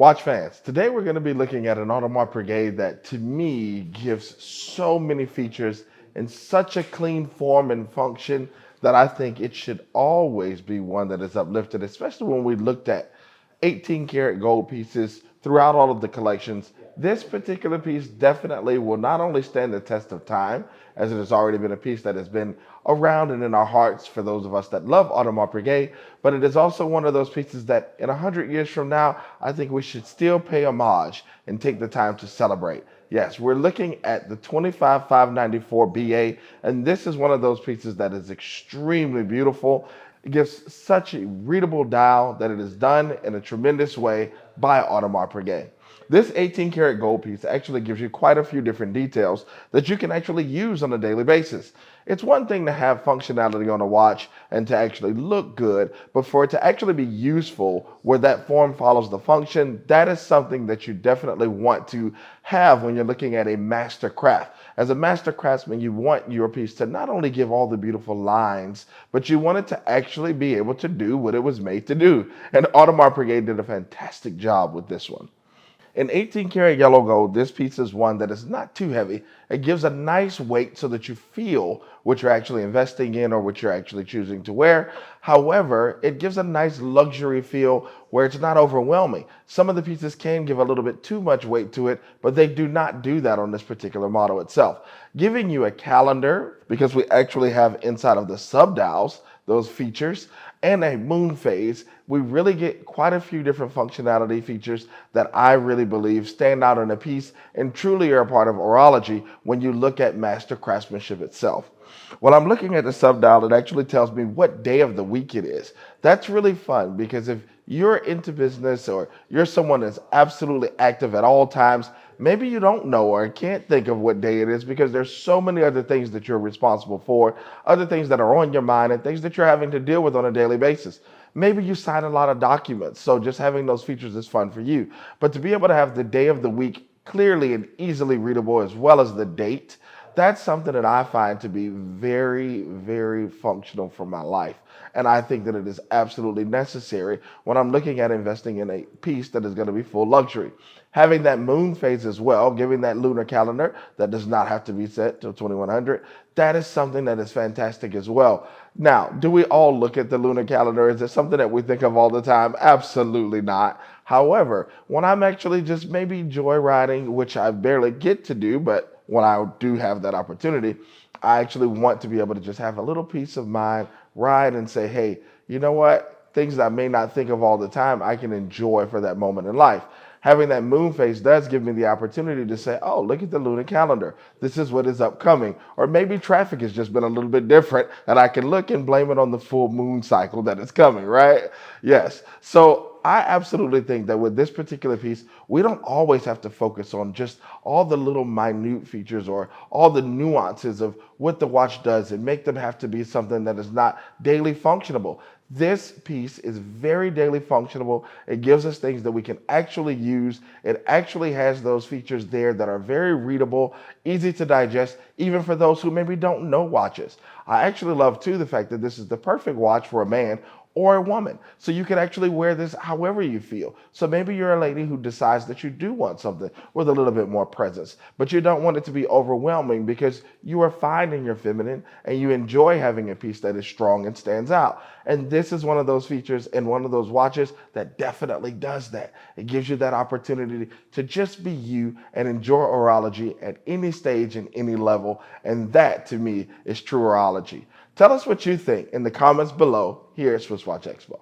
Watch fans, today we're going to be looking at an Audemars Piguet that to me gives so many features in such a clean form and function that I think it should always be one that is uplifted, especially when we looked at 18 karat gold pieces throughout all of the collections. This particular piece definitely will not only stand the test of time, as it has already been a piece that has been around and in our hearts for those of us that love Audemars Piguet, but it is also one of those pieces that in 100 years from now, I think we should still pay homage and take the time to celebrate. Yes, we're looking at the 25594 BA, and this is one of those pieces that is extremely beautiful. It gives such a readable dial that it is done in a tremendous way by Audemars Piguet. This 18 karat gold piece actually gives you quite a few different details that you can actually use on a daily basis. It's one thing to have functionality on a watch and to actually look good, but for it to actually be useful where that form follows the function, that is something that you definitely want to have when you're looking at a master craft. As a master craftsman, you want your piece to not only give all the beautiful lines, but you want it to actually be able to do what it was made to do. And Audemars Piguet did a fantastic job with this one. In 18 karat yellow gold, this piece is one that is not too heavy. It gives a nice weight so that you feel what you're actually investing in or what you're actually choosing to wear. However, it gives a nice luxury feel where it's not overwhelming. Some of the pieces can give a little bit too much weight to it, but they do not do that on this particular model itself. Giving you a calendar, because we actually have inside of the subdials those features, and a Moonphase, we really get quite a few different functionality features that I really believe stand out in a piece and truly are a part of horology when you look at master craftsmanship itself. When I'm looking at the subdial, it actually tells me what day of the week it is. That's really fun because if you're into business or you're someone that's absolutely active at all times, maybe you don't know or can't think of what day it is because there's so many other things that you're responsible for, other things that are on your mind and things that you're having to deal with on a daily basis. Maybe you sign a lot of documents, so just having those features is fun for you. But to be able to have the day of the week clearly and easily readable as well as the date, that's something that I find to be very, very functional for my life. And I think that it is absolutely necessary when I'm looking at investing in a piece that is going to be full luxury. Having that moon phase as well, giving that lunar calendar that does not have to be set till 2100, that is something that is fantastic as well. Now, do we all look at the lunar calendar? Is it something that we think of all the time? Absolutely not. However, when I'm actually just maybe joyriding, which I barely get to do, but when I do have that opportunity, I actually want to be able to just have a little peace of mind, ride and say, hey, you know what? Things that I may not think of all the time, I can enjoy for that moment in life. Having that moon phase does give me the opportunity to say, oh, look at the lunar calendar. This is what is upcoming. Or maybe traffic has just been a little bit different and I can look and blame it on the full moon cycle that is coming, right? Yes. So I absolutely think that with this particular piece, we don't always have to focus on just all the little minute features or all the nuances of what the watch does and make them have to be something that is not daily functionable. This piece is very daily functionable. It gives us things that we can actually use. It actually has those features there that are very readable, easy to digest, even for those who maybe don't know watches. I actually love too the fact that this is the perfect watch for a man or a woman. So you can actually wear this however you feel. So maybe you're a lady who decides that you do want something with a little bit more presence, but you don't want it to be overwhelming because you are finding your feminine and you enjoy having a piece that is strong and stands out. And this is one of those features and one of those watches that definitely does that. It gives you that opportunity to just be you and enjoy horology at any stage and any level. And that to me is true horology. Tell us what you think in the comments below here at Swiss Watch Expo.